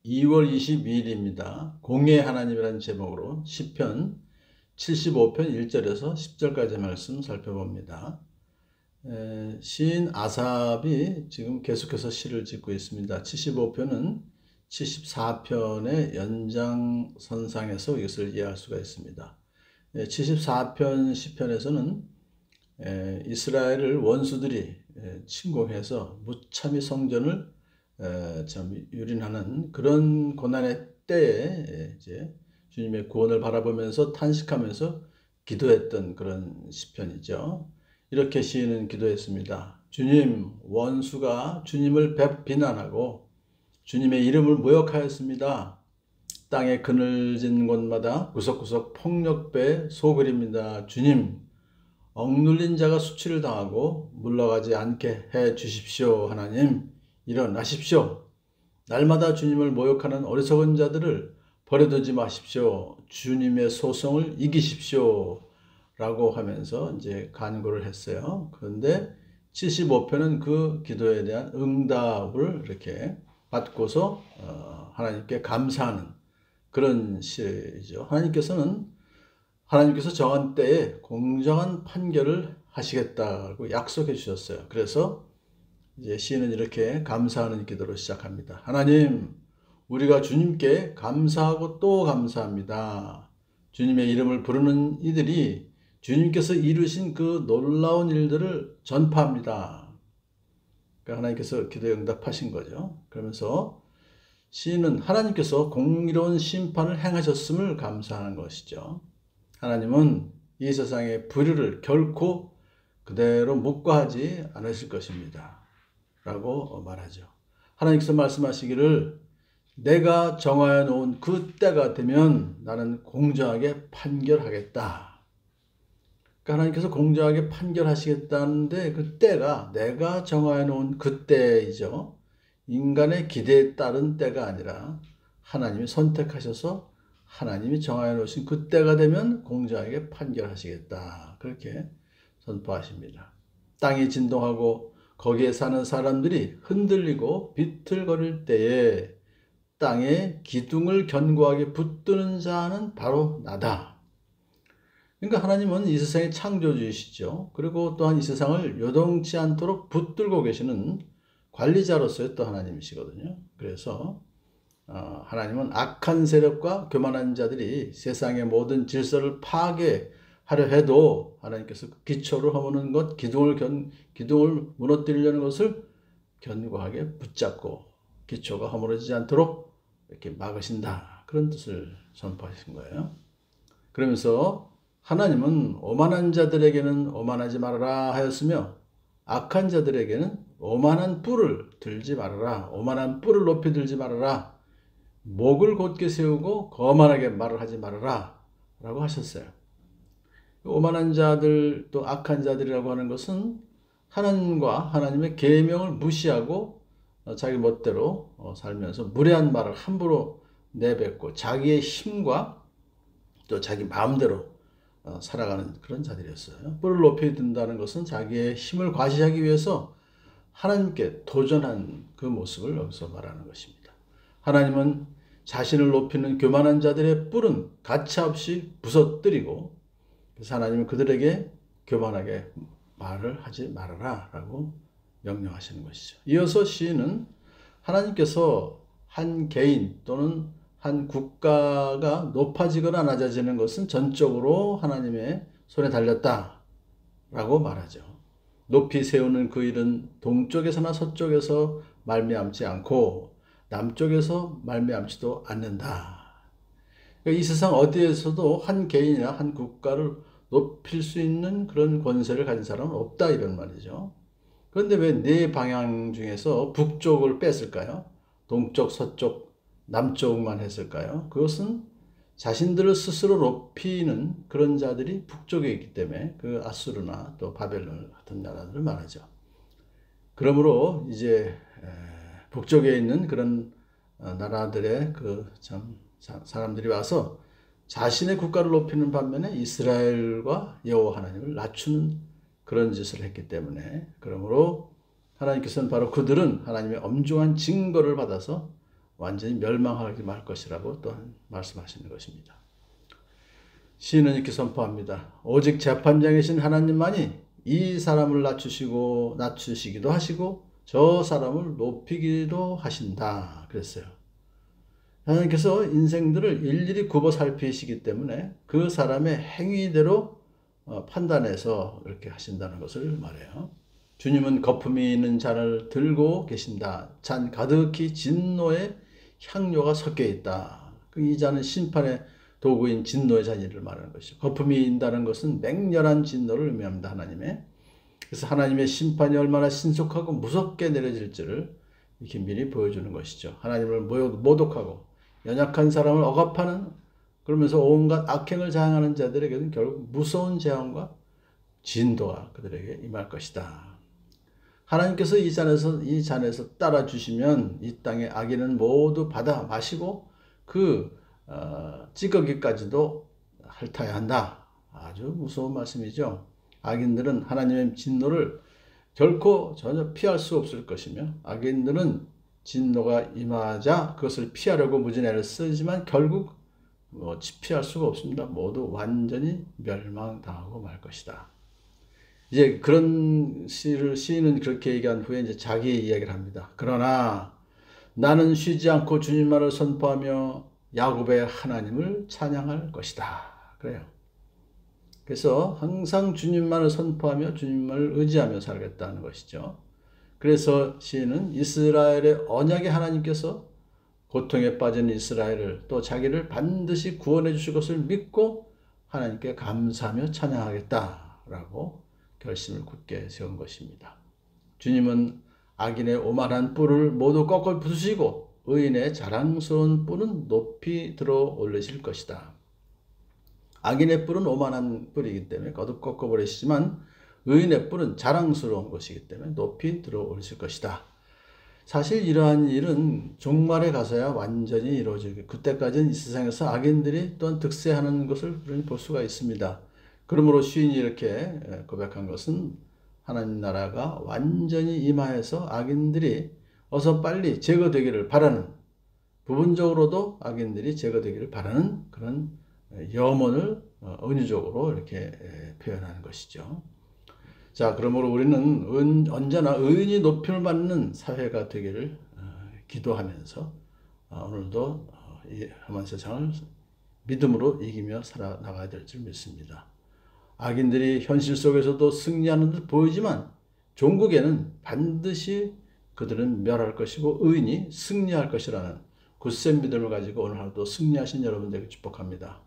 2월 22일입니다. 공의 하나님이라는 제목으로 시편 75편 1절에서 10절까지 말씀 살펴봅니다. 시인 아삽이 지금 계속해서 시를 짓고 있습니다. 75편은 74편의 연장선상에서 이것을 이해할 수가 있습니다. 74편 시편에서는 이스라엘을 원수들이 침공해서 무참히 성전을 참 유린하는 그런 고난의 때에 이제 주님의 구원을 바라보면서 탄식하면서 기도했던 그런 시편이죠. 이렇게 시인은 기도했습니다. 주님, 원수가 주님을 비난하고 주님의 이름을 모욕하였습니다. 땅에 그늘진 곳마다 구석구석 폭력배 소굴입니다. 주님, 억눌린 자가 수치를 당하고 물러가지 않게 해 주십시오. 하나님, 일어나십시오. 날마다 주님을 모욕하는 어리석은 자들을 버려두지 마십시오. 주님의 소송을 이기십시오. 라고 하면서 이제 간구를 했어요. 그런데 75편은 그 기도에 대한 응답을 이렇게 받고서 하나님께 감사하는 그런 시죠. 하나님께서 정한 때에 공정한 판결을 하시겠다고 약속해 주셨어요. 그래서 이제 시인은 이렇게 감사하는 기도로 시작합니다. 하나님, 우리가 주님께 감사하고 또 감사합니다. 주님의 이름을 부르는 이들이 주님께서 이루신 그 놀라운 일들을 전파합니다. 그러니까 하나님께서 기도에 응답하신 거죠. 그러면서 시인은 하나님께서 공의로운 심판을 행하셨음을 감사하는 것이죠. 하나님은 이 세상의 불의를 결코 그대로 묵과하지 않으실 것입니다. 라고 말하죠. 하나님께서 말씀하시기를 내가 정하여 놓은 그 때가 되면 나는 공정하게 판결하겠다. 그러니까 하나님께서 공정하게 판결하시겠다는데 그 때가 내가 정하여 놓은 그 때이죠. 인간의 기대에 따른 때가 아니라 하나님이 선택하셔서 하나님이 정하여 놓으신 그 때가 되면 공정하게 판결하시겠다. 그렇게 선포하십니다. 땅이 진동하고 거기에 사는 사람들이 흔들리고 비틀거릴 때에 땅에 기둥을 견고하게 붙드는 자는 바로 나다. 그러니까 하나님은 이 세상의 창조주이시죠. 그리고 또한 이 세상을 요동치 않도록 붙들고 계시는 관리자로서의 또 하나님이시거든요. 그래서 하나님은 악한 세력과 교만한 자들이 세상의 모든 질서를 파괴하려 해도 하나님께서 기초를 허무는 것, 기둥을 무너뜨리려는 것을 견고하게 붙잡고 기초가 허물어지지 않도록 이렇게 막으신다. 그런 뜻을 선포하신 거예요. 그러면서 하나님은 오만한 자들에게는 오만하지 말아라 하였으며 악한 자들에게는 오만한 뿔을 들지 말아라. 오만한 뿔을 높이 들지 말아라. 목을 곧게 세우고 거만하게 말을 하지 말아라. 라고 하셨어요. 오만한 자들 또 악한 자들이라고 하는 것은 하나님과 하나님의 계명을 무시하고 자기 멋대로 살면서 무례한 말을 함부로 내뱉고 자기의 힘과 또 자기 마음대로 살아가는 그런 자들이었어요. 뿔을 높이 든다는 것은 자기의 힘을 과시하기 위해서 하나님께 도전한 그 모습을 여기서 말하는 것입니다. 하나님은 자신을 높이는 교만한 자들의 뿔은 가차없이 부서뜨리고 그래서 하나님은 그들에게 교만하게 말을 하지 말아라 라고 명령하시는 것이죠. 이어서 시인은 하나님께서 한 개인 또는 한 국가가 높아지거나 낮아지는 것은 전적으로 하나님의 손에 달렸다 라고 말하죠. 높이 세우는 그 일은 동쪽에서나 서쪽에서 말미암지 않고 남쪽에서 말미암지도 않는다. 그러니까 이 세상 어디에서도 한 개인이나 한 국가를 높일 수 있는 그런 권세를 가진 사람은 없다 이런 말이죠. 그런데 왜 네 방향 중에서 북쪽을 뺐을까요? 동쪽, 서쪽, 남쪽만 했을까요? 그것은 자신들을 스스로 높이는 그런 자들이 북쪽에 있기 때문에 그 아수르나 또 바벨론 같은 나라들을 말하죠. 그러므로 이제 북쪽에 있는 그런 나라들의 그 참 사람들이 와서 자신의 국가를 높이는 반면에 이스라엘과 여호와 하나님을 낮추는 그런 짓을 했기 때문에 그러므로 하나님께서는 바로 그들은 하나님의 엄중한 징벌을 받아서 완전히 멸망하게 말 것이라고 또한 말씀하시는 것입니다. 시인은 이렇게 선포합니다. 오직 재판장이신 하나님만이 이 사람을 낮추시기도 하시고 저 사람을 높이기도 하신다 그랬어요. 하나님께서 인생들을 일일이 굽어 살피시기 때문에 그 사람의 행위대로 판단해서 이렇게 하신다는 것을 말해요. 주님은 거품이 있는 잔을 들고 계신다. 잔 가득히 진노의 향료가 섞여 있다. 이 잔은 심판의 도구인 진노의 잔이를 말하는 것이죠. 거품이 인다는 것은 맹렬한 진노를 의미합니다. 하나님의. 그래서 하나님의 심판이 얼마나 신속하고 무섭게 내려질지를 이렇게 미리 보여주는 것이죠. 하나님을 모독하고 연약한 사람을 억압하는, 그러면서 온갖 악행을 자행하는 자들에게는 결국 무서운 재앙과 진도가 그들에게 임할 것이다. 하나님께서 이 잔에서 따라 주시면 이 땅의 악인은 모두 받아 마시고 그 찌꺼기까지도 핥아야 한다. 아주 무서운 말씀이죠. 악인들은 하나님의 진노를 결코 전혀 피할 수 없을 것이며, 악인들은 진노가 임하자 그것을 피하려고 무진 애를 쓰지만 결국 피할 수가 없습니다. 모두 완전히 멸망당하고 말 것이다. 이제 그런 시인은 그렇게 얘기한 후에 이제 자기 이야기를 합니다. 그러나 나는 쉬지 않고 주님만을 선포하며 야곱의 하나님을 찬양할 것이다. 그래요. 그래서 항상 주님만을 선포하며 주님만을 의지하며 살겠다는 것이죠. 그래서 시인은 이스라엘의 언약의 하나님께서 고통에 빠진 이스라엘을 또 자기를 반드시 구원해 주실 것을 믿고 하나님께 감사하며 찬양하겠다라고 결심을 굳게 세운 것입니다. 주님은 악인의 오만한 뿔을 모두 꺾어 부수시고 의인의 자랑스러운 뿔은 높이 들어 올리실 것이다. 악인의 뿔은 오만한 뿔이기 때문에 거듭 꺾어버리시지만 의인의 뿔은 자랑스러운 것이기 때문에 높이 들어 올리실 것이다. 사실 이러한 일은 종말에 가서야 완전히 이루어지고, 그때까지는 이 세상에서 악인들이 또한 득세하는 것을 볼 수가 있습니다. 그러므로 시인이 이렇게 고백한 것은 하나님 나라가 완전히 임하여서 악인들이 어서 빨리 제거되기를 바라는, 부분적으로도 악인들이 제거되기를 바라는 그런 염원을 은유적으로 이렇게 표현하는 것이죠. 자, 그러므로 우리는 언제나 의인이 높임을 받는 사회가 되기를 기도하면서 오늘도 이 험한 세상을 믿음으로 이기며 살아나가야 될 줄 믿습니다. 악인들이 현실 속에서도 승리하는 듯 보이지만 종국에는 반드시 그들은 멸할 것이고 의인이 승리할 것이라는 굳센 믿음을 가지고 오늘 하루도 승리하신 여러분들에게 축복합니다.